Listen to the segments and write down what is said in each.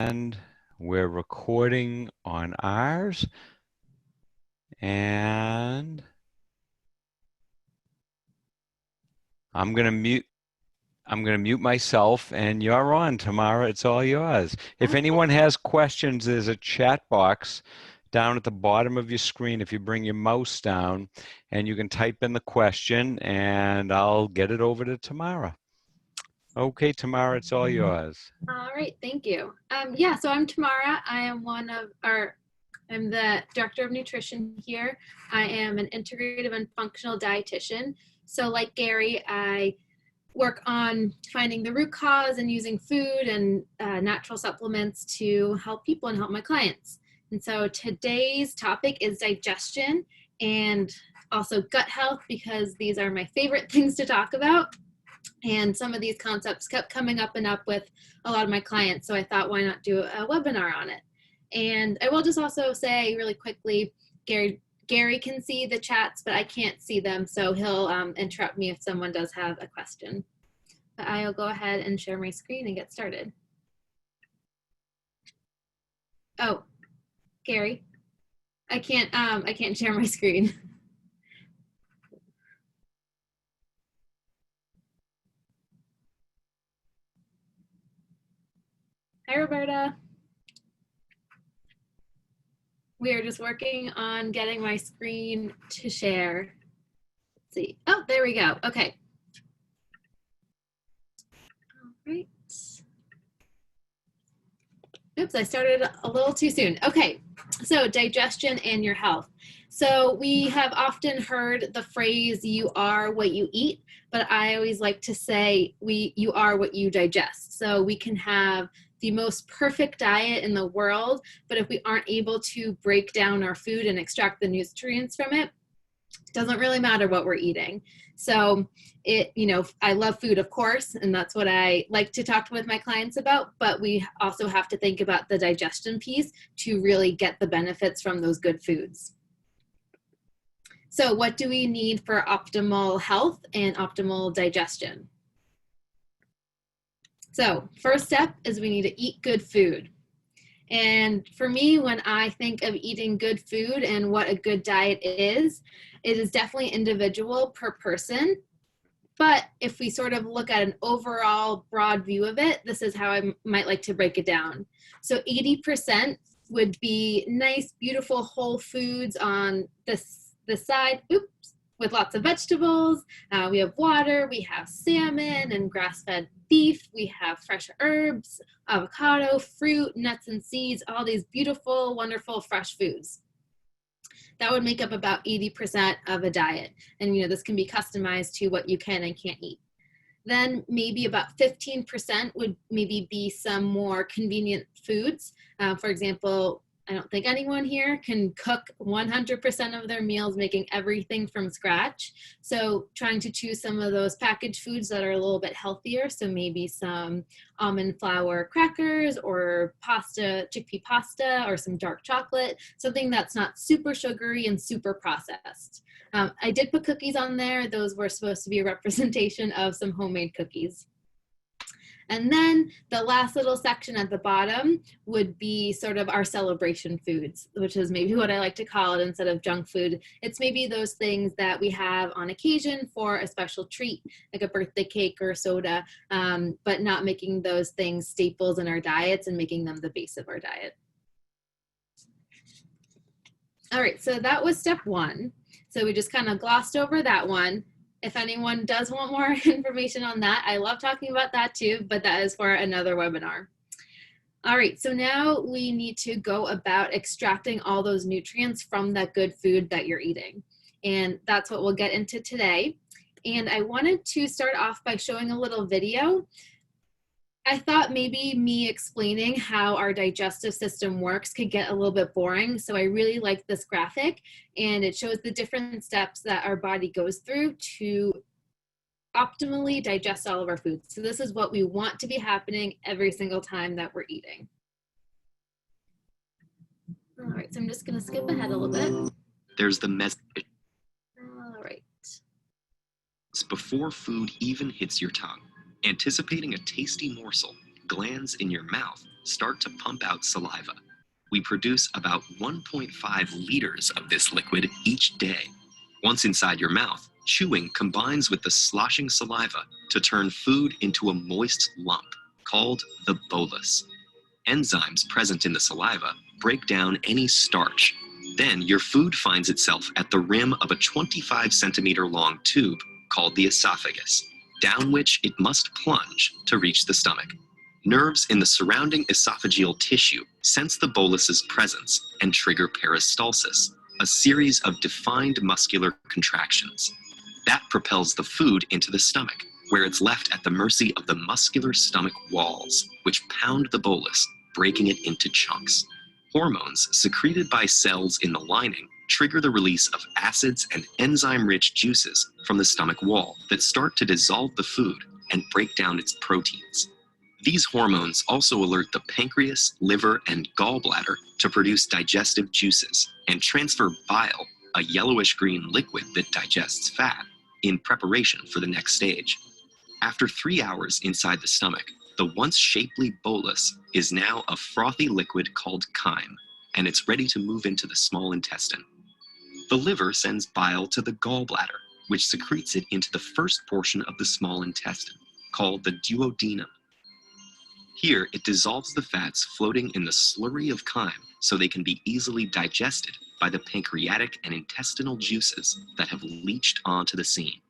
And we're recording on ours. And I'm going to mute myself, and you're on, Tamara. It's all yours. If anyone has questions, there's a chat box down at the bottom of your screen if you bring your mouse down, and you can type in the question, and I'll get it over to Tamara. Okay, Tamara, it's all yours. All right, thank you. Yeah, so I'm Tamara. I'm I'm the Director of Nutrition here. I am an integrative and functional dietitian. So like Gary, I work on finding the root cause and using food and natural supplements to help people and help my clients. And so today's topic is digestion and also gut health, because these are my favorite things to talk about. And some of these concepts kept coming up and up with a lot of my clients. So I thought, why not do a webinar on it? And I will just also say really quickly, Gary can see the chats, but I can't see them. So he'll interrupt me if someone does have a question. But I'll go ahead and share my screen and get started. Oh, Gary, I can't share my screen. Hi, Roberta. We are just working on getting my screen to share. Let's see. Oh, there we go. Okay. All right. Oops, I started a little too soon. Okay, so digestion and your health. So we have often heard the phrase, you are what you eat, but I always like to say you are what you digest. So we can have the most perfect diet in the world, but if we aren't able to break down our food and extract the nutrients from it, it doesn't really matter what we're eating. So I love food, of course, and that's what I like to talk with my clients about, but we also have to think about the digestion piece to really get the benefits from those good foods. So what do we need for optimal health and optimal digestion? So first step is we need to eat good food. And for me, when I think of eating good food and what a good diet is, it is definitely individual per person. But if we sort of look at an overall broad view of it, this is how I might like to break it down. So 80% would be nice, beautiful whole foods on this side, with lots of vegetables. We have water, we have salmon and grass-fed beef, we have fresh herbs, avocado, fruit, nuts and seeds, all these beautiful, wonderful, fresh foods. That would make up about 80% of a diet. And this can be customized to what you can and can't eat. Then maybe about 15% would maybe be some more convenient foods. For example, I don't think anyone here can cook 100% of their meals, making everything from scratch. So trying to choose some of those packaged foods that are a little bit healthier. So maybe some almond flour crackers or chickpea pasta, or some dark chocolate, something that's not super sugary and super processed. I did put cookies on there. Those were supposed to be a representation of some homemade cookies. And then the last little section at the bottom would be sort of our celebration foods, which is maybe what I like to call it instead of junk food. It's maybe those things that we have on occasion for a special treat, like a birthday cake or soda, but not making those things staples in our diets and making them the base of our diet. All right, so that was step one. So we just kind of glossed over that one. If anyone does want more information on that, I love talking about that too, but that is for another webinar. All right, so now we need to go about extracting all those nutrients from that good food that you're eating. And that's what we'll get into today. And I wanted to start off by showing a little video. I thought maybe me explaining how our digestive system works could get a little bit boring. So I really like this graphic, and it shows the different steps that our body goes through to optimally digest all of our foods. So this is what we want to be happening every single time that we're eating. All right, so I'm just gonna skip ahead a little bit. There's the message. All right. It's before food even hits your tongue. Anticipating a tasty morsel, glands in your mouth start to pump out saliva. We produce about 1.5 liters of this liquid each day. Once inside your mouth, chewing combines with the sloshing saliva to turn food into a moist lump called the bolus. Enzymes present in the saliva break down any starch. Then your food finds itself at the rim of a 25-centimeter long tube called the esophagus, down which it must plunge to reach the stomach. Nerves in the surrounding esophageal tissue sense the bolus's presence and trigger peristalsis, a series of defined muscular contractions. That propels the food into the stomach, where it's left at the mercy of the muscular stomach walls, which pound the bolus, breaking it into chunks. Hormones secreted by cells in the lining trigger the release of acids and enzyme-rich juices from the stomach wall that start to dissolve the food and break down its proteins. These hormones also alert the pancreas, liver, and gallbladder to produce digestive juices and transfer bile, a yellowish-green liquid that digests fat, in preparation for the next stage. After 3 hours inside the stomach, the once shapely bolus is now a frothy liquid called chyme, and it's ready to move into the small intestine. The liver sends bile to the gallbladder, which secretes it into the first portion of the small intestine, called the duodenum. Here, it dissolves the fats floating in the slurry of chyme so they can be easily digested by the pancreatic and intestinal juices that have leached onto the scene.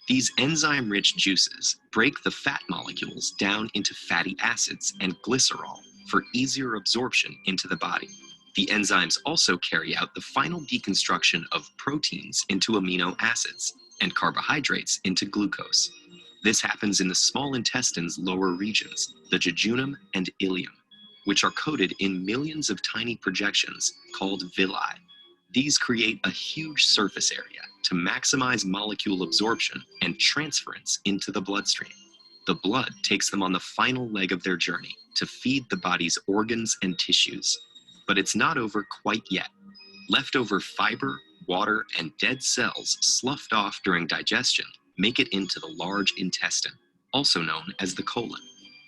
These enzyme-rich juices break the fat molecules down into fatty acids and glycerol for easier absorption into the body. The enzymes also carry out the final deconstruction of proteins into amino acids and carbohydrates into glucose. This happens in the small intestine's lower regions, the jejunum and ileum, which are coated in millions of tiny projections called villi. These create a huge surface area to maximize molecule absorption and transference into the bloodstream. The blood takes them on the final leg of their journey to feed the body's organs and tissues. But it's not over quite yet. Leftover fiber, water, and dead cells sloughed off during digestion make it into the large intestine, also known as the colon.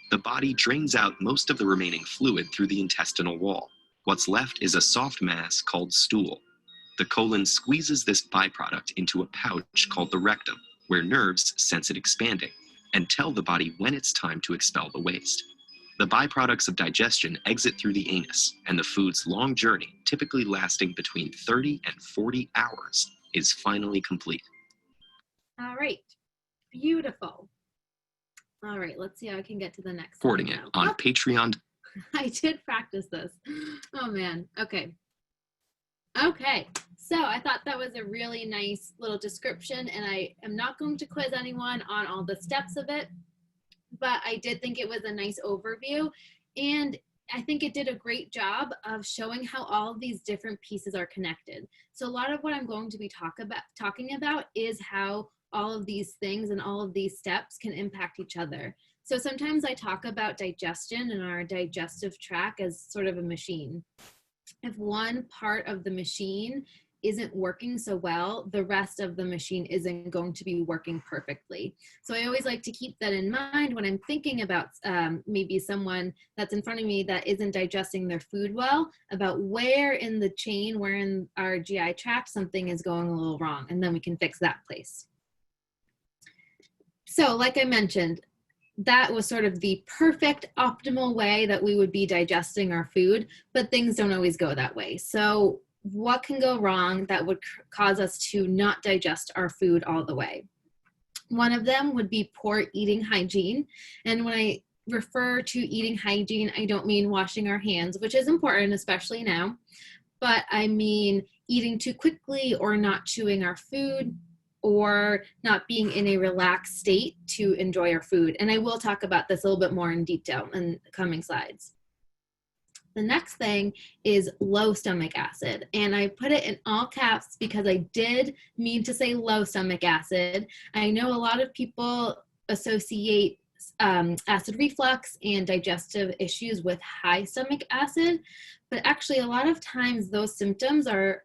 The body drains out most of the remaining fluid through the intestinal wall. What's left is a soft mass called stool. The colon squeezes this byproduct into a pouch called the rectum, where nerves sense it expanding and tell the body when it's time to expel the waste. The byproducts of digestion exit through the anus, and the food's long journey, typically lasting between 30 and 40 hours, is finally complete. All right, beautiful. All right, let's see how I can get to the next Recording slide it now. on Oh, Patreon. I did practice this. Oh man, okay. Okay, so I thought that was a really nice little description, and I am not going to quiz anyone on all the steps of it, but I did think it was a nice overview, and I think it did a great job of showing how all of these different pieces are connected. So a lot of what I'm going to be talking about is how all of these things and all of these steps can impact each other. So sometimes I talk about digestion and our digestive tract as sort of a machine. If one part of the machine isn't working so well, the rest of the machine isn't going to be working perfectly. So I always like to keep that in mind when I'm thinking about maybe someone that's in front of me that isn't digesting their food well, about where in the chain, where in our GI tract something is going a little wrong, and then we can fix that place. So like I mentioned, that was sort of the perfect optimal way that we would be digesting our food, but things don't always go that way. So what can go wrong that would cause us to not digest our food all the way? One of them would be poor eating hygiene. And when I refer to eating hygiene, I don't mean washing our hands, which is important, especially now, but I mean eating too quickly or not chewing our food, or not being in a relaxed state to enjoy our food. And I will talk about this a little bit more in detail in the coming slides. The next thing is low stomach acid. And I put it in all caps because I did mean to say low stomach acid. I know a lot of people associate acid reflux and digestive issues with high stomach acid, but actually a lot of times those symptoms are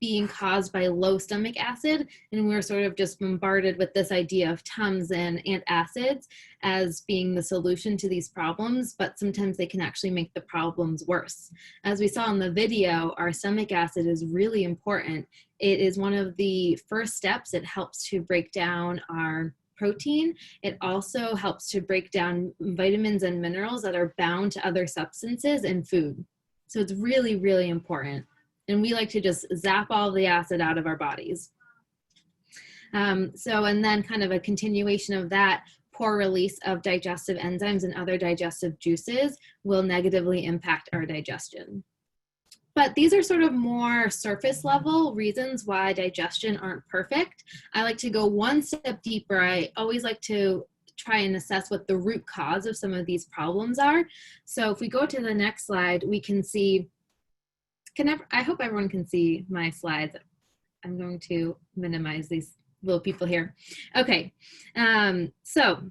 being caused by low stomach acid, and we're sort of just bombarded with this idea of Tums and antacids as being the solution to these problems, but sometimes they can actually make the problems worse. As we saw in the video, our stomach acid is really important. It is one of the first steps. It helps to break down our protein. It also helps to break down vitamins and minerals that are bound to other substances in food. So it's really, really important. And we like to just zap all the acid out of our bodies. And then kind of a continuation of that, poor release of digestive enzymes and other digestive juices will negatively impact our digestion. But these are sort of more surface level reasons why digestion aren't perfect. I like to go one step deeper. I always like to try and assess what the root cause of some of these problems are. So if we go to the next slide, we can see, I hope everyone can see my slides. I'm going to minimize these little people here. Okay, so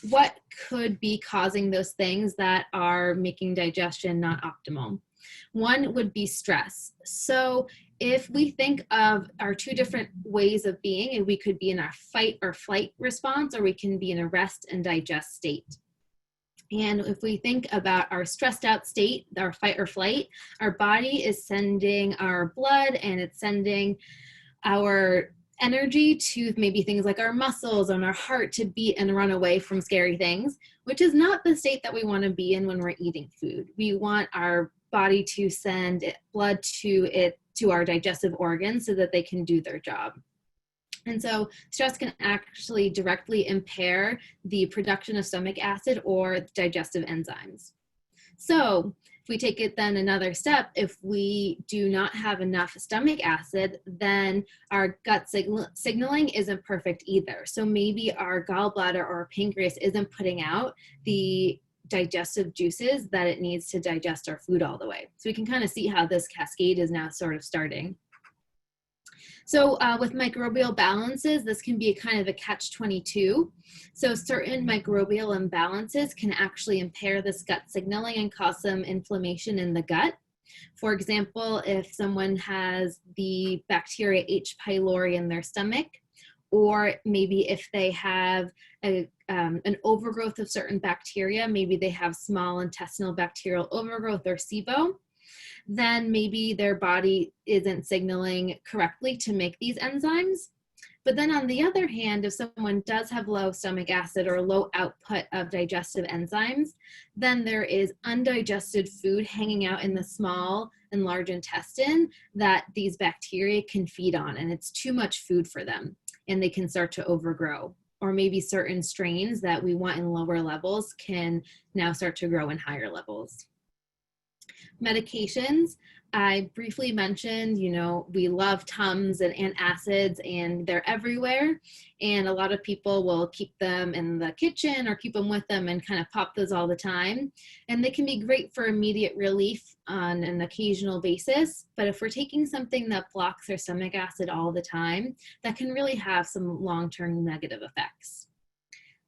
what could be causing those things that are making digestion not optimal? One would be stress. So if we think of our two different ways of being, and we could be in our fight or flight response, or we can be in a rest and digest state. And if we think about our stressed out state, our fight or flight, our body is sending our blood and it's sending our energy to maybe things like our muscles and our heart to beat and run away from scary things, which is not the state that we want to be in when we're eating food. We want our body to send blood to our digestive organs so that they can do their job. And so stress can actually directly impair the production of stomach acid or digestive enzymes. So if we take it then another step, if we do not have enough stomach acid, then our gut signaling isn't perfect either. So maybe our gallbladder or our pancreas isn't putting out the digestive juices that it needs to digest our food all the way. So we can kind of see how this cascade is now sort of starting. So with microbial balances, this can be a kind of a catch-22. So certain microbial imbalances can actually impair this gut signaling and cause some inflammation in the gut. For example, if someone has the bacteria H. pylori in their stomach, or maybe if they have an overgrowth of certain bacteria, maybe they have small intestinal bacterial overgrowth or SIBO, then maybe their body isn't signaling correctly to make these enzymes. But then on the other hand, if someone does have low stomach acid or low output of digestive enzymes, then there is undigested food hanging out in the small and large intestine that these bacteria can feed on, and it's too much food for them, and they can start to overgrow. Or maybe certain strains that we want in lower levels can now start to grow in higher levels. Medications, I briefly mentioned, we love Tums and antacids, and they're everywhere. And a lot of people will keep them in the kitchen or keep them with them and kind of pop those all the time. And they can be great for immediate relief on an occasional basis. But if we're taking something that blocks our stomach acid all the time, that can really have some long-term negative effects.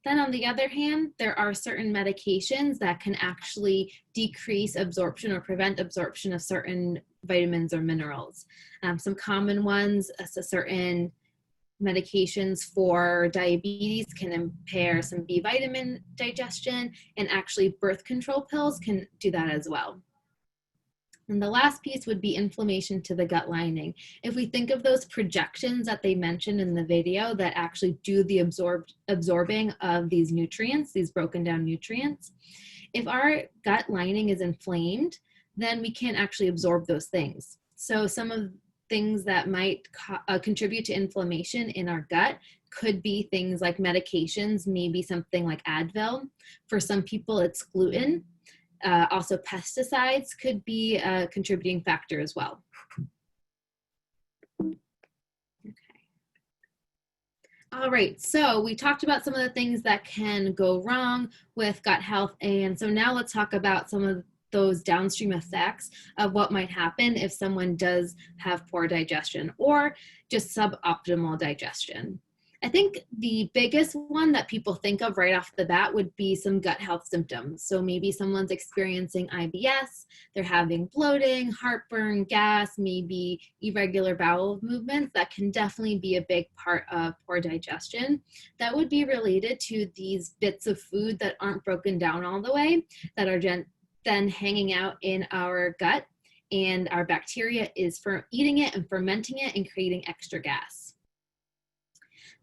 Then on the other hand, there are certain medications that can actually decrease absorption or prevent absorption of certain vitamins or minerals. Some common ones, certain medications for diabetes can impair some B vitamin digestion, and actually birth control pills can do that as well. And the last piece would be inflammation to the gut lining. If we think of those projections that they mentioned in the video that actually do the absorbing of these nutrients, these broken down nutrients, if our gut lining is inflamed, then we can't actually absorb those things. So some of things that might contribute to inflammation in our gut could be things like medications, maybe something like Advil. For some people, it's gluten. Also, pesticides could be a contributing factor as well. Okay. All right, so we talked about some of the things that can go wrong with gut health, and so now let's talk about some of those downstream effects of what might happen if someone does have poor digestion or just suboptimal digestion. I think the biggest one that people think of right off the bat would be some gut health symptoms. So maybe someone's experiencing IBS, they're having bloating, heartburn, gas, maybe irregular bowel movements. That can definitely be a big part of poor digestion. That would be related to these bits of food that aren't broken down all the way, that are then hanging out in our gut, and our bacteria is for eating it and fermenting it and creating extra gas.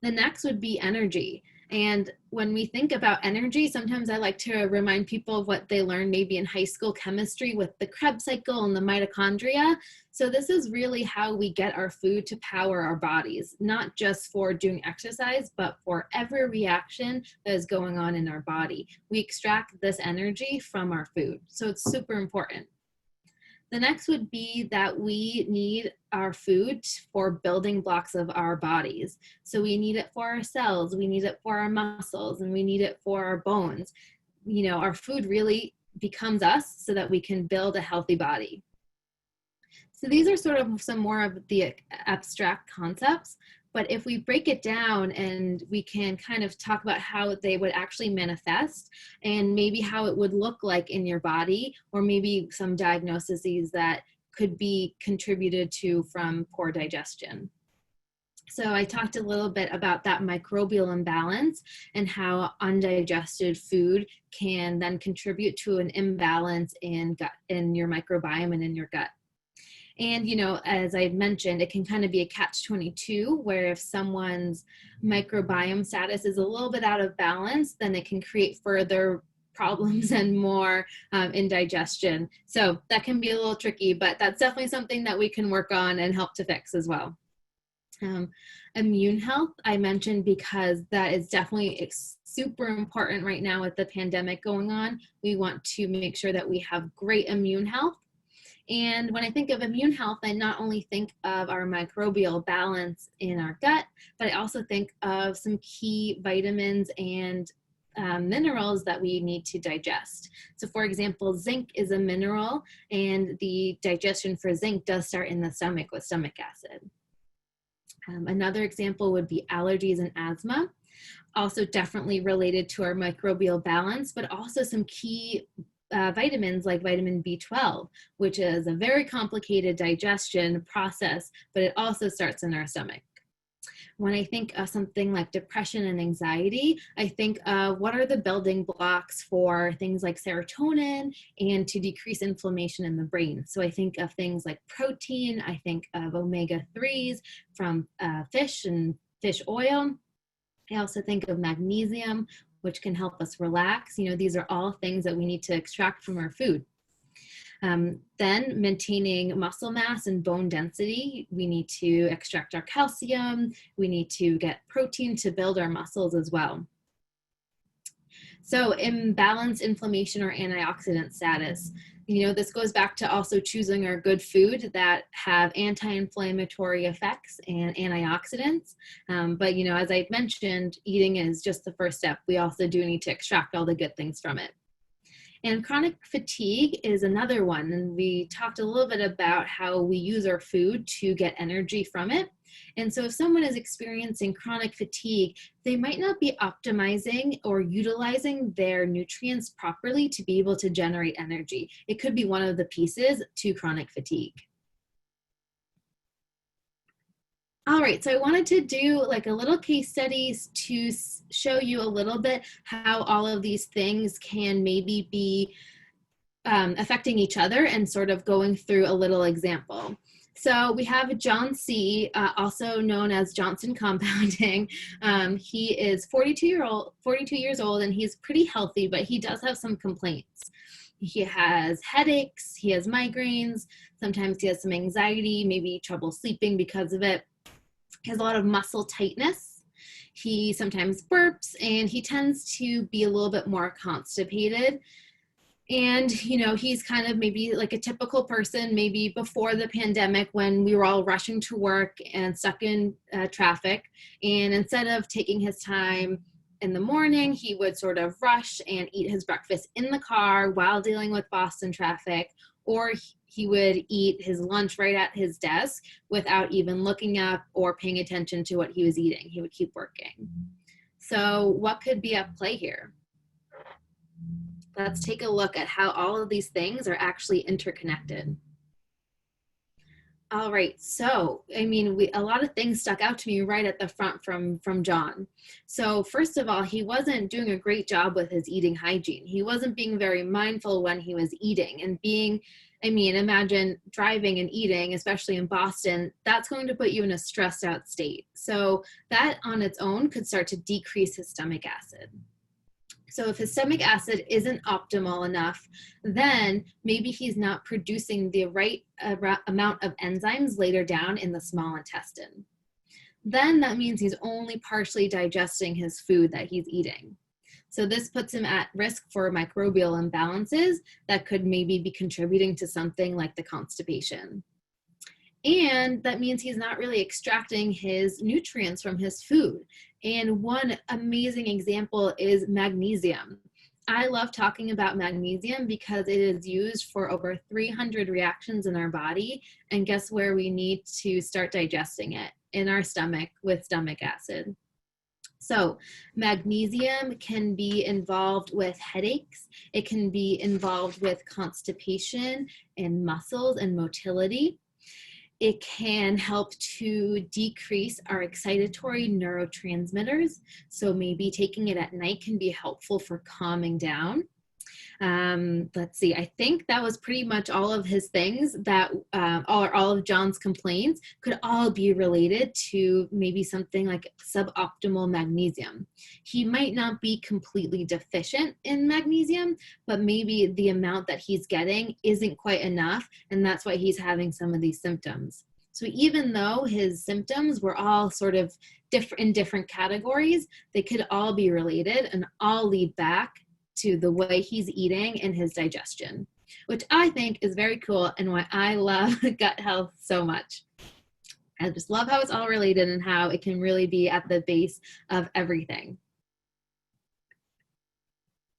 The next would be energy. And when we think about energy, sometimes I like to remind people of what they learned maybe in high school chemistry with the Krebs cycle and the mitochondria. So this is really how we get our food to power our bodies, not just for doing exercise, but for every reaction that is going on in our body. We extract this energy from our food. So it's super important. The next would be that we need our food for building blocks of our bodies. So we need it for our cells, we need it for our muscles, and we need it for our bones. You know, our food really becomes us so that we can build a healthy body. So these are sort of some more of the abstract concepts, but if we break it down and we can kind of talk about how they would actually manifest and maybe how it would look like in your body, or maybe some diagnoses that could be contributed to from poor digestion. So I talked a little bit about that microbial imbalance and how undigested food can then contribute to an imbalance in your microbiome and in your gut. And, you know, as I mentioned, it can kind of be a catch-22, where if someone's microbiome status is a little bit out of balance, then it can create further problems and more indigestion. So that can be a little tricky, but that's definitely something that we can work on and help to fix as well. Immune health, I mentioned because that is definitely super important right now with the pandemic going on. We want to make sure that we have great immune health. And when I think of immune health, I not only think of our microbial balance in our gut, but I also think of some key vitamins and minerals that we need to digest. So for example, zinc is a mineral, and the digestion for zinc does start in the stomach with stomach acid. Another example would be allergies and asthma, also definitely related to our microbial balance, but also some key vitamins like vitamin B12, which is a very complicated digestion process, but it also starts in our stomach. When I think of something like depression and anxiety, I think of what are the building blocks for things like serotonin and to decrease inflammation in the brain. So I think of things like protein, I think of omega-3s from fish and fish oil. I also think of magnesium, which can help us relax. You know, these are all things that we need to extract from our food. Then maintaining muscle mass and bone density, we need to extract our calcium, we need to get protein to build our muscles as well. So imbalanced inflammation or antioxidant status. You know, this goes back to also choosing our good food that have anti-inflammatory effects and antioxidants. But, you know, as I mentioned, eating is just the first step. We also do need to extract all the good things from it. And chronic fatigue is another one. And we talked a little bit about how we use our food to get energy from it. And so if someone is experiencing chronic fatigue, they might not be optimizing or utilizing their nutrients properly to be able to generate energy. It could be one of the pieces to chronic fatigue. All right, so I wanted to do like a little case studies to show you a little bit how all of these things can maybe be affecting each other, and sort of going through a little example. So we have John C., also known as Johnson compounding. He is 42 years old, and he's pretty healthy, but he does have some complaints. He has headaches, he has migraines, sometimes he has some anxiety, maybe trouble sleeping because of it. He has a lot of muscle tightness. He sometimes burps, and he tends to be a little bit more constipated. And, you know, he's kind of maybe like a typical person, maybe before the pandemic when we were all rushing to work and stuck in traffic. And instead of taking his time in the morning, he would sort of rush and eat his breakfast in the car while dealing with Boston traffic, or he would eat his lunch right at his desk without even looking up or paying attention to what he was eating. He would keep working. So what could be at play here? Let's take a look at how all of these things are actually interconnected. All right, so I mean, a lot of things stuck out to me right at the front from John. So first of all, he wasn't doing a great job with his eating hygiene. He wasn't being very mindful when he was eating, and imagine driving and eating, especially in Boston, that's going to put you in a stressed out state. So that on its own could start to decrease his stomach acid. So if his stomach acid isn't optimal enough, then maybe he's not producing the right amount of enzymes later down in the small intestine. Then that means he's only partially digesting his food that he's eating. So this puts him at risk for microbial imbalances that could maybe be contributing to something like the constipation. And that means he's not really extracting his nutrients from his food. And one amazing example is magnesium. I love talking about magnesium because it is used for over 300 reactions in our body. And guess where we need to start digesting it? In our stomach with stomach acid. So magnesium can be involved with headaches. It can be involved with constipation and muscles and motility. It can help to decrease our excitatory neurotransmitters. So maybe taking it at night can be helpful for calming down. Let's see, I think that was pretty much all of his things that, all of John's complaints could all be related to maybe something like suboptimal magnesium. He might not be completely deficient in magnesium, but maybe the amount that he's getting isn't quite enough, and that's why he's having some of these symptoms. So even though his symptoms were all sort of in different categories, they could all be related and all lead back to the way he's eating and his digestion, which I think is very cool and why I love gut health so much. I just love how it's all related and how it can really be at the base of everything.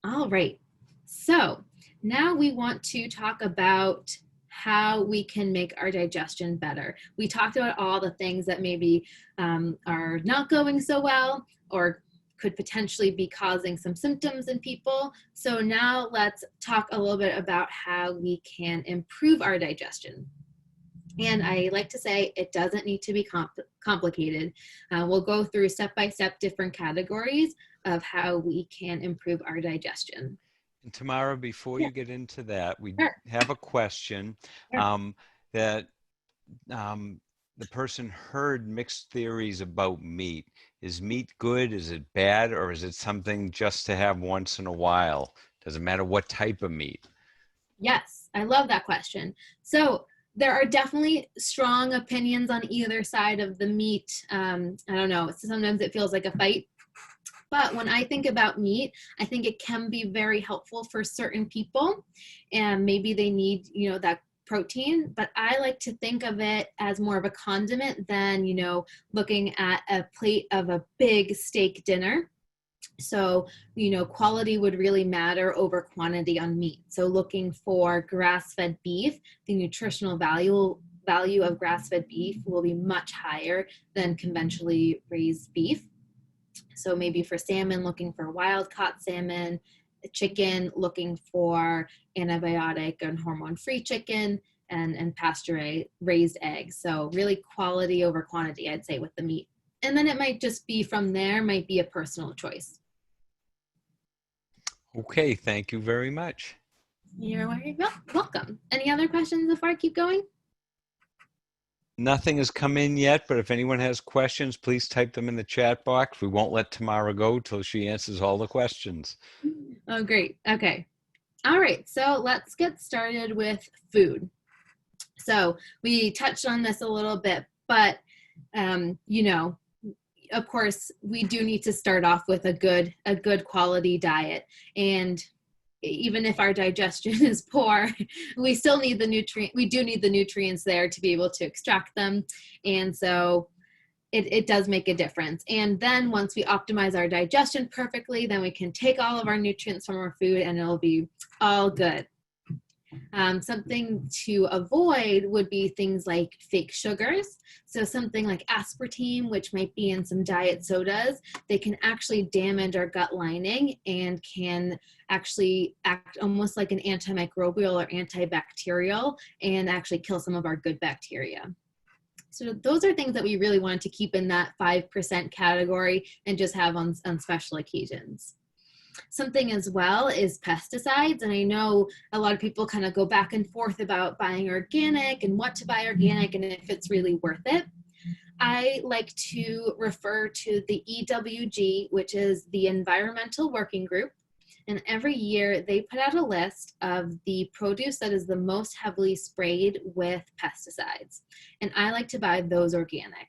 All right, so now we want to talk about how we can make our digestion better. We talked about all the things that maybe are not going so well or could potentially be causing some symptoms in people. So now let's talk a little bit about how we can improve our digestion. And I like to say it doesn't need to be complicated. We'll go through step-by-step different categories of how we can improve our digestion. And Tamara, before you get into that, we Sure. have a question that the person heard mixed theories about meat. Is meat good? Is it bad? Or is it something just to have once in a while? Doesn't matter what type of meat. Yes, I love that question. So there are definitely strong opinions on either side of the meat. I don't know, sometimes it feels like a fight. But when I think about meat, I think it can be very helpful for certain people, and maybe they need, that protein, but I like to think of it as more of a condiment than, looking at a plate of a big steak dinner. So, quality would really matter over quantity on meat. So looking for grass-fed beef, the nutritional value of grass-fed beef will be much higher than conventionally raised beef. So maybe for salmon, looking for wild-caught salmon, chicken, looking for antibiotic and hormone-free chicken, and pasture-raised eggs. So really quality over quantity, I'd say, with the meat. And then it might just be from there, might be a personal choice. Okay, thank you very much. You're welcome. Any other questions before I keep going? Nothing has come in yet, but if anyone has questions, please type them in the chat box. We won't let Tamara go till she answers all the questions. Oh, great. Okay. All right. So let's get started with food. So we touched on this a little bit, but, of course, we do need to start off with a good quality diet. And even if our digestion is poor, we still need we do need the nutrients there to be able to extract them. And so it does make a difference. And then once we optimize our digestion perfectly, then we can take all of our nutrients from our food and it'll be all good. Something to avoid would be things like fake sugars. So something like aspartame, which might be in some diet sodas, they can actually damage our gut lining and can actually act almost like an antimicrobial or antibacterial and actually kill some of our good bacteria. So those are things that we really wanted to keep in that 5% category and just have on special occasions. Something as well is pesticides. And I know a lot of people kind of go back and forth about buying organic and what to buy organic and if it's really worth it. I like to refer to the EWG, which is the Environmental Working Group. And every year they put out a list of the produce that is the most heavily sprayed with pesticides. And I like to buy those organic.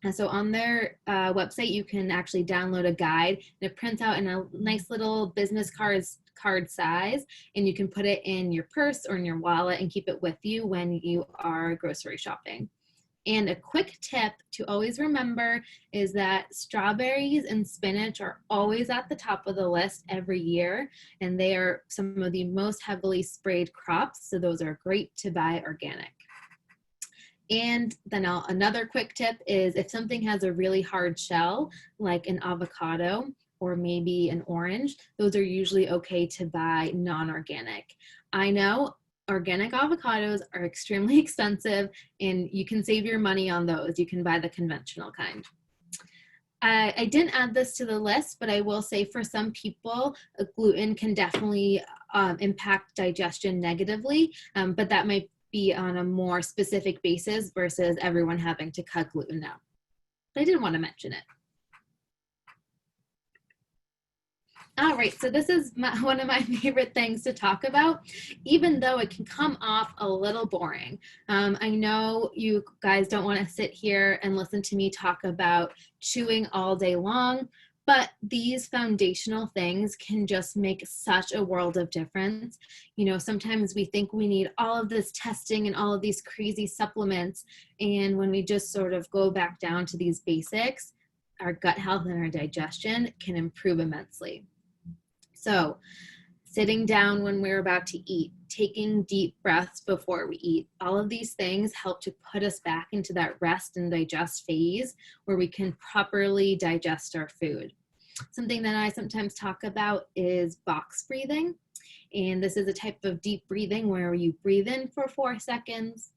And so on their website, you can actually download a guide and it prints out in a nice little business card size, and you can put it in your purse or in your wallet and keep it with you when you are grocery shopping. And a quick tip to always remember is that strawberries and spinach are always at the top of the list every year, and they are some of the most heavily sprayed crops, so those are great to buy organic. And then another quick tip is if something has a really hard shell, like an avocado or maybe an orange, those are usually okay to buy non-organic. I know organic avocados are extremely expensive and you can save your money on those. You can buy the conventional kind. I didn't add this to the list, but I will say for some people, gluten can definitely impact digestion negatively, but that might be on a more specific basis versus everyone having to cut gluten out. But I did want to mention it. All right, so this is one of my favorite things to talk about, even though it can come off a little boring. I know you guys don't want to sit here and listen to me talk about chewing all day long, but these foundational things can just make such a world of difference. You know, sometimes we think we need all of this testing and all of these crazy supplements, and when we just sort of go back down to these basics, our gut health and our digestion can improve immensely. So sitting down when we're about to eat, taking deep breaths before we eat, all of these things help to put us back into that rest and digest phase where we can properly digest our food. Something that I sometimes talk about is box breathing. And this is a type of deep breathing where you breathe in for 4 seconds,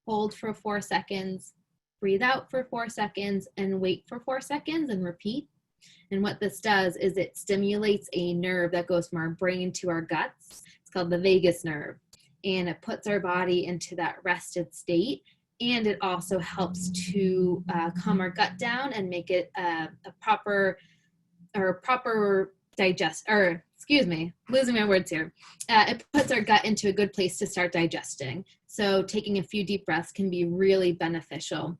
hold for 4 seconds, breathe out for 4 seconds, and wait for 4 seconds and repeat. And what this does is it stimulates a nerve that goes from our brain to our guts. It's called the vagus nerve. And it puts our body into that rested state. And it also helps to calm our gut down and make it a proper digest, or excuse me, losing my words here. It puts our gut into a good place to start digesting. So taking a few deep breaths can be really beneficial.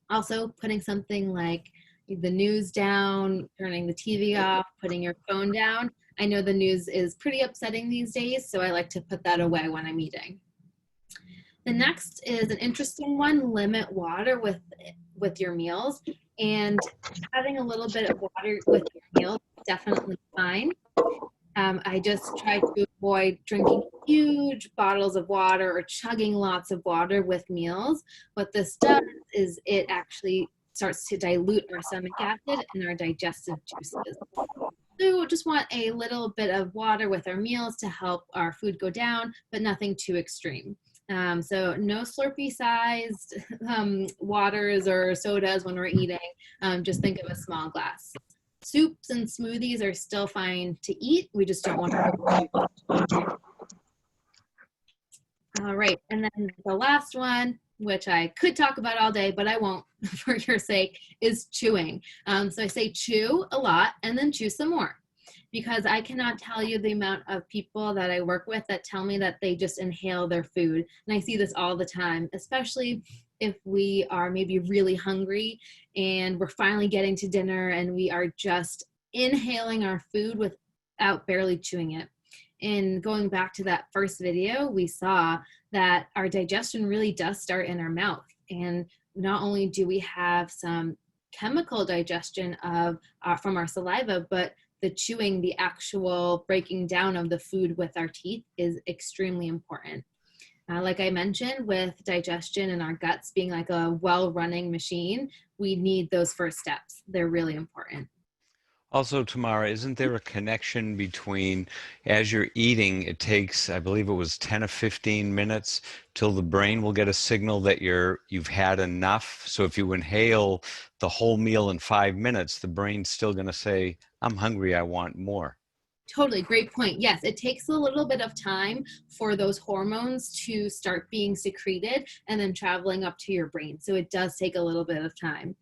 Also, putting something like the news down, turning the TV off, putting your phone down. I know the news is pretty upsetting these days, so I like to put that away when I'm eating. The next is an interesting one: limit water with your meals. And having a little bit of water with your meals is definitely fine. I just try to avoid drinking huge bottles of water or chugging lots of water with meals. What this does is it actually starts to dilute our stomach acid and our digestive juices. So we just want a little bit of water with our meals to help our food go down, but nothing too extreme. So no Slurpee sized waters or sodas when we're eating. Just think of a small glass. Soups and smoothies are still fine to eat. We just don't want to. All right, and then the last one, which I could talk about all day, but I won't for your sake, is chewing. So I say chew a lot and then chew some more, because I cannot tell you the amount of people that I work with that tell me that they just inhale their food. And I see this all the time, especially if we are maybe really hungry and we're finally getting to dinner and we are just inhaling our food without barely chewing it. And going back to that first video, we saw that our digestion really does start in our mouth. And not only do we have some chemical digestion of from our saliva, but the chewing, the actual breaking down of the food with our teeth is extremely important. Like I mentioned, with digestion and our guts being like a well-running machine, we need those first steps. They're really important. Also, Tamara, isn't there a connection between, as you're eating, it takes, I believe it was 10 or 15 minutes till the brain will get a signal that you've had enough. So if you inhale the whole meal in 5 minutes, the brain's still going to say, I'm hungry, I want more. Totally, great point. Yes, it takes a little bit of time for those hormones to start being secreted and then traveling up to your brain. So it does take a little bit of time.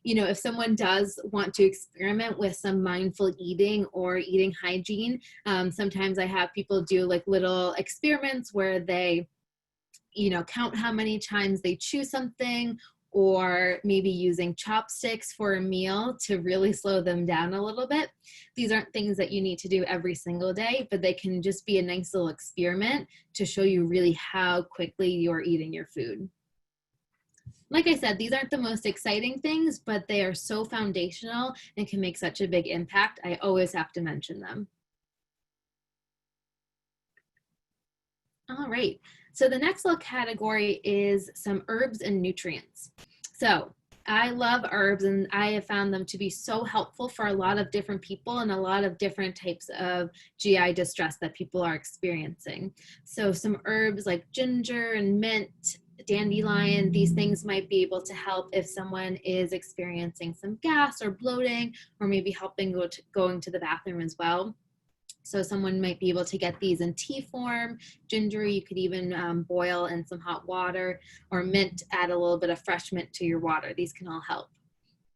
If someone does want to experiment with some mindful eating or eating hygiene, sometimes I have people do like little experiments where they, count how many times they chew something, or maybe using chopsticks for a meal to really slow them down a little bit. These aren't things that you need to do every single day, but they can just be a nice little experiment to show you really how quickly you're eating your food. Like I said, these aren't the most exciting things, but they are so foundational and can make such a big impact. I always have to mention them. All right. So the next little category is some herbs and nutrients. So I love herbs, and I have found them to be so helpful for a lot of different people and a lot of different types of GI distress that people are experiencing. So some herbs like ginger and mint, dandelion, these things might be able to help if someone is experiencing some gas or bloating, or maybe helping going to the bathroom as well. So someone might be able to get these in tea form. Ginger, you could even boil in some hot water, or mint, add a little bit of fresh mint to your water. These can all help.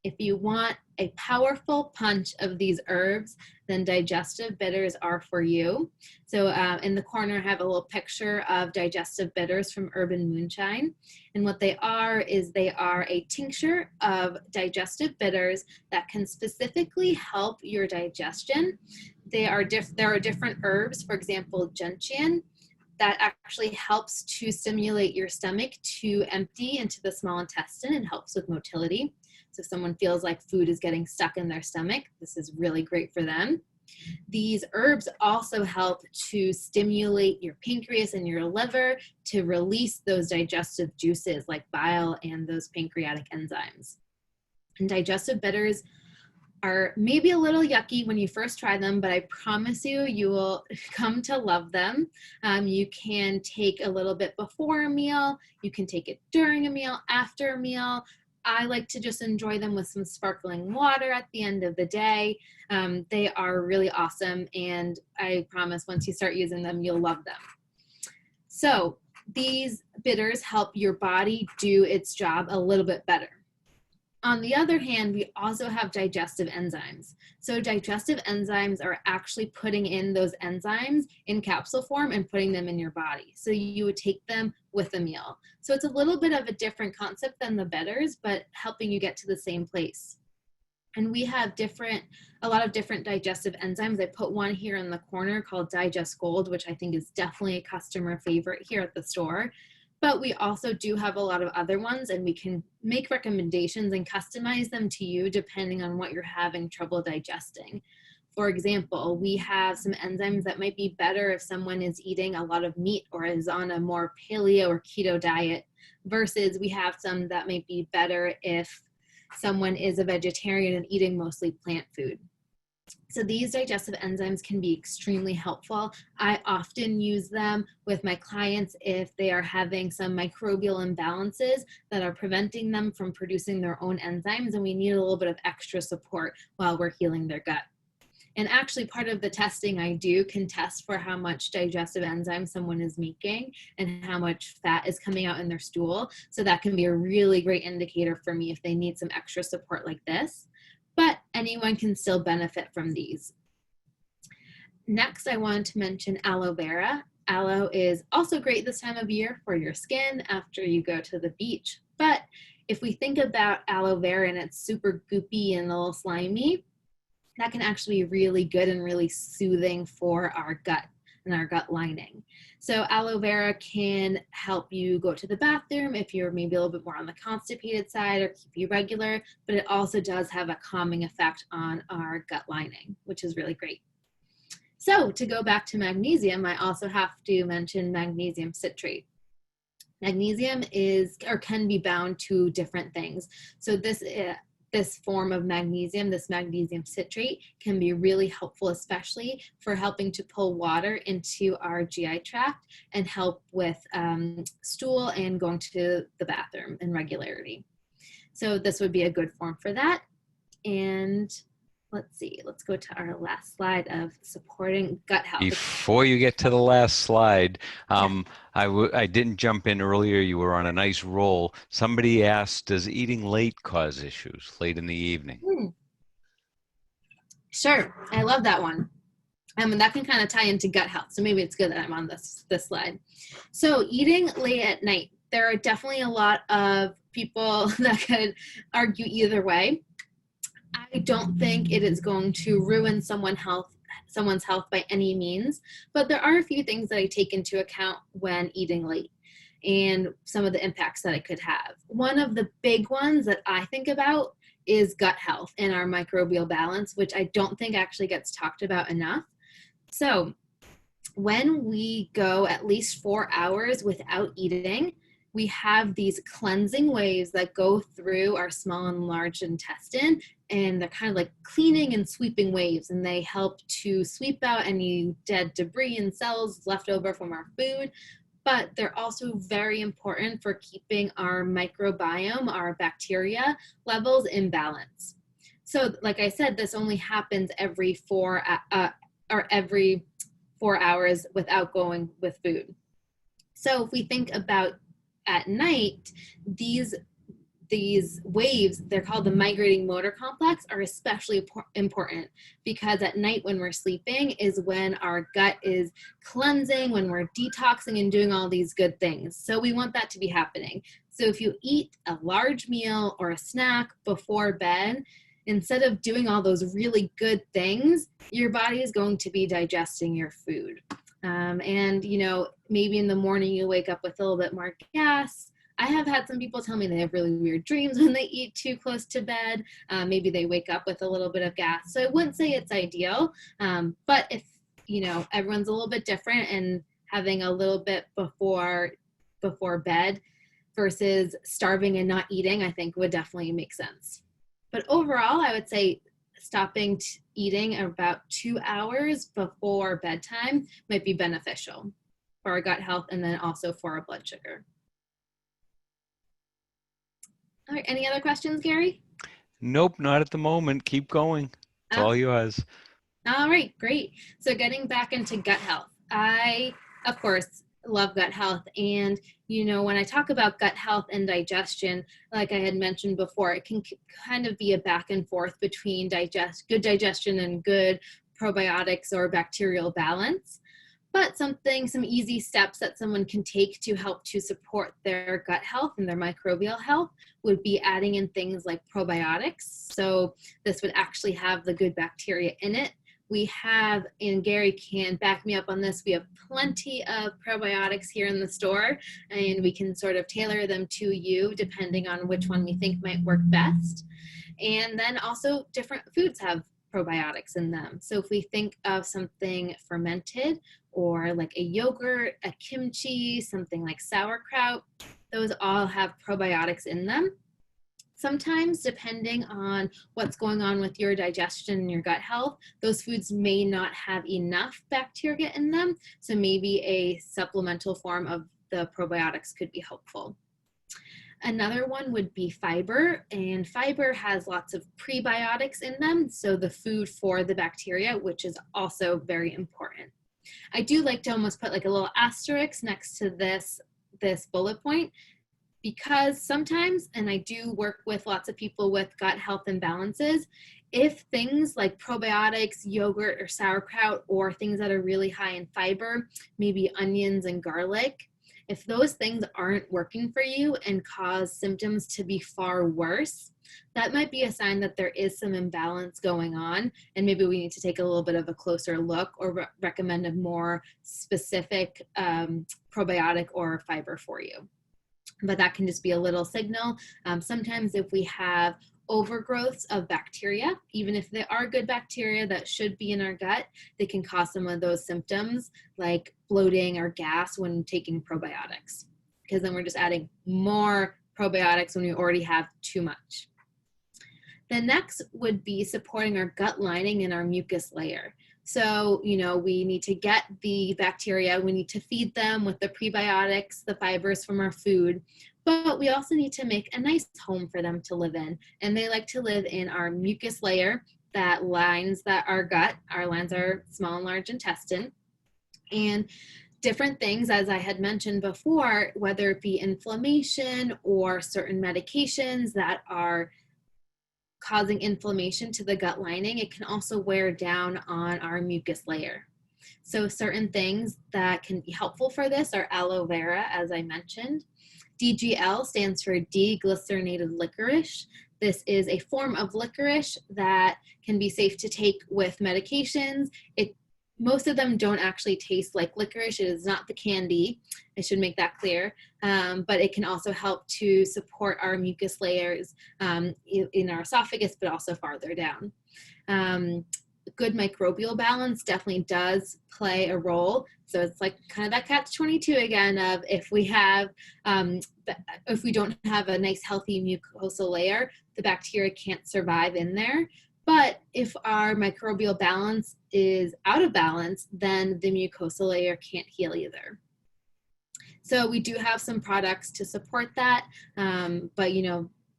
If you want a powerful punch of these herbs, then digestive bitters are for you. So in the corner, I have a little picture of digestive bitters from Urban Moonshine. And what they are is they are a tincture of digestive bitters that can specifically help your digestion. There are different herbs, for example, gentian, that actually helps to stimulate your stomach to empty into the small intestine and helps with motility. So if someone feels like food is getting stuck in their stomach, this is really great for them. These herbs also help to stimulate your pancreas and your liver to release those digestive juices like bile and those pancreatic enzymes. And digestive bitters are maybe a little yucky when you first try them, but I promise you, you will come to love them. You can take a little bit before a meal. You can take it during a meal, after a meal. I like to just enjoy them with some sparkling water at the end of the day. They are really awesome, and I promise once you start using them, you'll love them. So these bitters help your body do its job a little bit better. On the other hand, we also have digestive enzymes. So digestive enzymes are actually putting in those enzymes in capsule form and putting them in your body. So you would take them with a meal. So it's a little bit of a different concept than the bitters, but helping you get to the same place. And we have a lot of different digestive enzymes. I put one here in the corner called Digest Gold, which I think is definitely a customer favorite here at the store. But we also do have a lot of other ones, and we can make recommendations and customize them to you depending on what you're having trouble digesting. For example, we have some enzymes that might be better if someone is eating a lot of meat or is on a more paleo or keto diet, versus we have some that might be better if someone is a vegetarian and eating mostly plant food. So these digestive enzymes can be extremely helpful. I often use them with my clients if they are having some microbial imbalances that are preventing them from producing their own enzymes, and we need a little bit of extra support while we're healing their gut. And actually, part of the testing I do can test for how much digestive enzyme someone is making and how much fat is coming out in their stool. So that can be a really great indicator for me if they need some extra support like this. But anyone can still benefit from these. Next, I wanted to mention aloe vera. Aloe is also great this time of year for your skin after you go to the beach. But if we think about aloe vera and it's super goopy and a little slimy, that can actually be really good and really soothing for our gut. and our gut lining. So aloe vera can help you go to the bathroom if you're maybe a little bit more on the constipated side, or keep you regular, but it also does have a calming effect on our gut lining, which is really great. So to go back to magnesium, I also have to mention magnesium citrate. Magnesium is, or can be bound to different things. So this form of magnesium, this magnesium citrate, can be really helpful, especially for helping to pull water into our GI tract and help with stool and going to the bathroom in regularity. So this would be a good form for that. And let's see, let's go to our last slide of supporting gut health. Before you get to the last slide, I didn't jump in earlier. You were on a nice roll. Somebody asked, does eating late cause issues late in the evening? Sure, I love that one. And that can kind of tie into gut health. So maybe it's good that I'm on this slide. So eating late at night, there are definitely a lot of people that could argue either way. I don't think it is going to ruin someone's health by any means, but there are a few things that I take into account when eating late and some of the impacts that it could have. One of the big ones that I think about is gut health and our microbial balance, which I don't think actually gets talked about enough. So when we go at least 4 hours without eating, we have these cleansing waves that go through our small and large intestine, and they're kind of like cleaning and sweeping waves, and they help to sweep out any dead debris and cells left over from our food. But they're also very important for keeping our microbiome, our bacteria levels in balance. So like I said, this only happens every 4 hours without going with food. So if we think about at night, these waves, they're called the migrating motor complex, are especially important, because at night when we're sleeping is when our gut is cleansing, when we're detoxing and doing all these good things. So we want that to be happening. So if you eat a large meal or a snack before bed, instead of doing all those really good things, your body is going to be digesting your food. And, maybe in the morning you wake up with a little bit more gas. I have had some people tell me they have really weird dreams when they eat too close to bed. Maybe they wake up with a little bit of gas. So I wouldn't say it's ideal. But if, everyone's a little bit different, and having a little bit before bed versus starving and not eating, I think would definitely make sense. But overall, I would say stopping eating about 2 hours before bedtime might be beneficial for our gut health, and then also for our blood sugar. All right, any other questions, Gary? Nope, not at the moment. Keep going. It's all yours. All right, great. So getting back into gut health, I, of course, love gut health. And, when I talk about gut health and digestion, like I had mentioned before, it can kind of be a back and forth between good digestion and good probiotics or bacterial balance. But some easy steps that someone can take to help to support their gut health and their microbial health would be adding in things like probiotics. So this would actually have the good bacteria in it. We have, and Gary can back me up on this, we have plenty of probiotics here in the store, and we can sort of tailor them to you depending on which one we think might work best. And then also different foods have probiotics in them. So if we think of something fermented, or like a yogurt, a kimchi, something like sauerkraut, those all have probiotics in them. Sometimes, depending on what's going on with your digestion and your gut health, those foods may not have enough bacteria in them. So maybe a supplemental form of the probiotics could be helpful. Another one would be fiber, and fiber has lots of prebiotics in them, so the food for the bacteria, which is also very important. I do like to almost put like a little asterisk next to this bullet point, because sometimes, and I do work with lots of people with gut health imbalances, if things like probiotics, yogurt, or sauerkraut, or things that are really high in fiber, maybe onions and garlic, if those things aren't working for you and cause symptoms to be far worse, that might be a sign that there is some imbalance going on, and maybe we need to take a little bit of a closer look or recommend a more specific probiotic or fiber for you. But that can just be a little signal. Sometimes if we have overgrowths of bacteria, even if they are good bacteria that should be in our gut, they can cause some of those symptoms like bloating or gas when taking probiotics, because then we're just adding more probiotics when we already have too much. The next would be supporting our gut lining and our mucus layer. So, we need to get the bacteria, we need to feed them with the prebiotics, the fibers from our food, but we also need to make a nice home for them to live in. And they like to live in our mucus layer that lines our gut. Our lines our small and large intestine. And different things, as I had mentioned before, whether it be inflammation or certain medications that are causing inflammation to the gut lining, it can also wear down on our mucus layer. So certain things that can be helpful for this are aloe vera, as I mentioned. DGL stands for deglycerinated licorice. This is a form of licorice that can be safe to take with medications. Most of them don't actually taste like licorice. It is not the candy. I should make that clear. But it can also help to support our mucus layers in our esophagus, but also farther down. Good microbial balance definitely does play a role. So it's like kind of that catch-22 again of if we don't have a nice healthy mucosal layer, the bacteria can't survive in there. But if our microbial balance is out of balance, then the mucosal layer can't heal either. So we do have some products to support that, but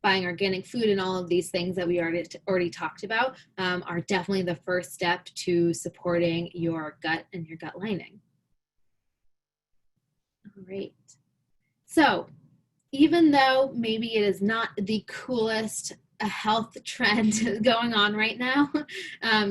buying organic food and all of these things that we already talked about are definitely the first step to supporting your gut and your gut lining. All right. So even though maybe it is not the coolest health trend going on right now,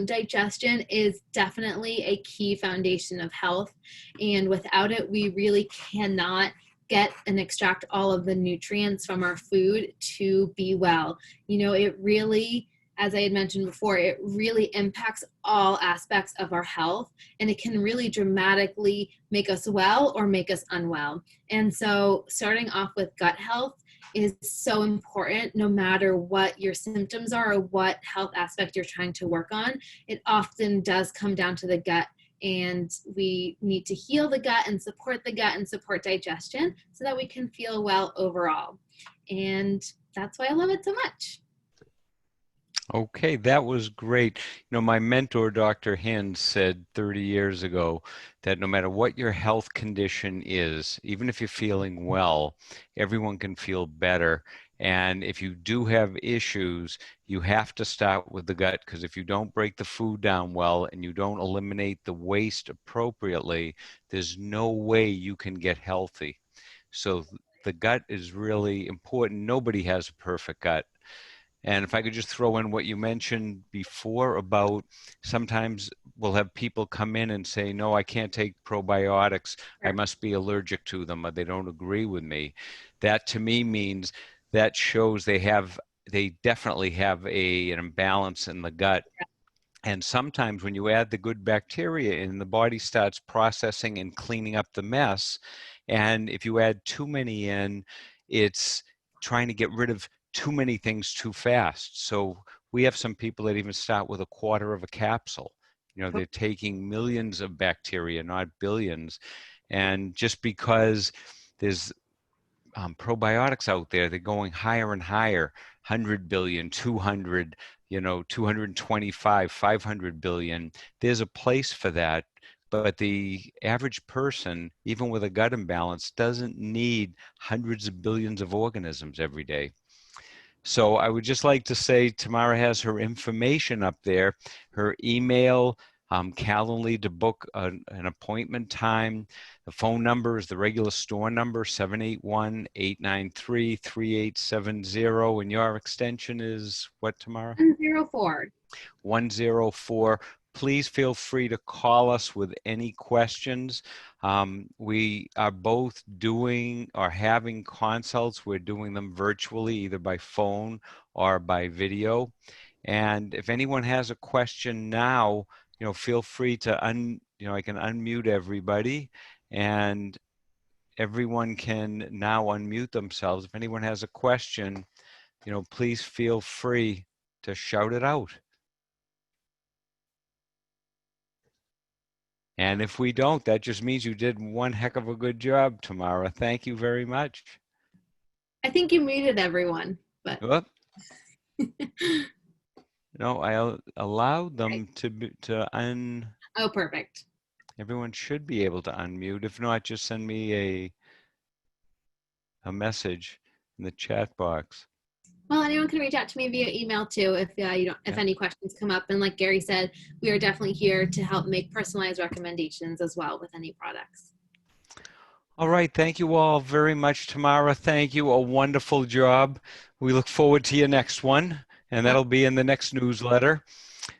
digestion is definitely a key foundation of health. And without it, we really cannot get and extract all of the nutrients from our food to be well. It really, as I had mentioned before, it really impacts all aspects of our health, and it can really dramatically make us well or make us unwell. And so starting off with gut health is so important no matter what your symptoms are or what health aspect you're trying to work on. It often does come down to the gut, and we need to heal the gut and support digestion so that we can feel well overall. And that's why I love it so much. Okay, that was great. My mentor, Dr. Hinds, said 30 years ago that no matter what your health condition is, even if you're feeling well, everyone can feel better. And if you do have issues, you have to start with the gut, because if you don't break the food down well and you don't eliminate the waste appropriately, there's no way you can get healthy. So the gut is really important. Nobody has a perfect gut. And if I could just throw in what you mentioned before about sometimes we'll have people come in and say, no, I can't take probiotics. I must be allergic to them, or they don't agree with me. That to me means that shows they definitely have an imbalance in the gut. And sometimes when you add the good bacteria in, the body starts processing and cleaning up the mess. And if you add too many in, it's trying to get rid of too many things too fast. So we have some people that even start with a quarter of a capsule. They're taking millions of bacteria, not billions. And just because there's probiotics out there, they're going higher and higher, 100 billion, 200, 225, 500 billion. There's a place for that. But the average person, even with a gut imbalance, doesn't need hundreds of billions of organisms every day. So I would just like to say Tamara has her information up there, her email, Calendly to book an appointment time. The phone number is the regular store number, 781-893-3870. And your extension is what, Tamara? 104. 104. please feel free to call us with any questions. We are both doing or having consults. We're doing them virtually, either by phone or by video. And if anyone has a question now, feel free to I can unmute everybody, and everyone can now unmute themselves. If anyone has a question, please feel free to shout it out. And if we don't, that just means you did one heck of a good job, Tamara. Thank you very much. I think you muted everyone, but. Whoop. No, I allowed them to Oh, perfect. Everyone should be able to unmute. If not, just send me a message in the chat box. Well, anyone can reach out to me via email too if any questions come up. And like Gary said, we are definitely here to help make personalized recommendations as well with any products. All right. Thank you all very much, Tamara. Thank you. A wonderful job. We look forward to your next one, and that'll be in the next newsletter.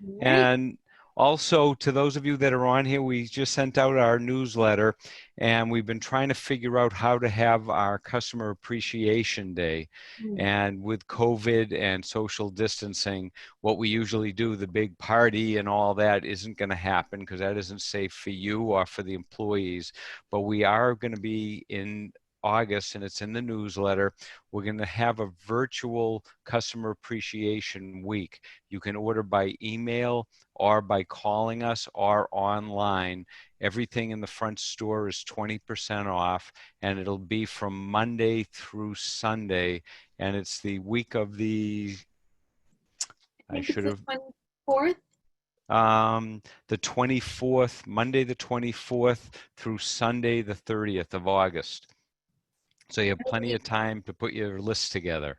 Right. And also, to those of you that are on here, we just sent out our newsletter, and we've been trying to figure out how to have our Customer Appreciation Day. And with COVID and social distancing, what we usually do, the big party and all that, isn't going to happen because that isn't safe for you or for the employees. But we are going to be in August, and it's in the newsletter. We're going to have a virtual Customer Appreciation Week. You can order by email or by calling us or online. Everything in the front store is 20% off, and it'll be from Monday through Sunday. And it's the week of the, I should have, 24th? The 24th, Monday the 24th through Sunday the 30th of August. So you have plenty of time to put your list together.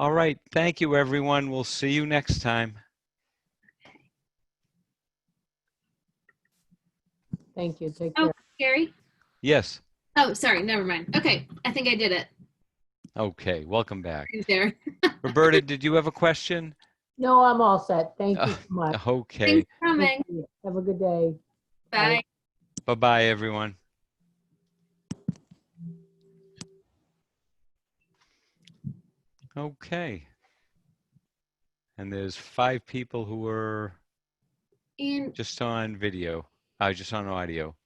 All right. Thank you, everyone. We'll see you next time. Thank you. Take care. Oh, Gary? Yes. Oh, sorry. Never mind. Okay. I think I did it. Okay. Welcome back. There. Roberta, did you have a question? No, I'm all set. Thank you so much. Okay. Thanks for coming. Have a good day. Bye. Bye-bye, everyone. Okay. And there's 5 people who were And just on video, just on audio.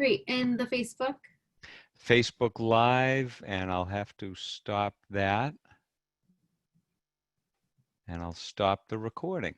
great. And the Facebook? Facebook Live, and I'll have to stop that. And I'll stop the recording.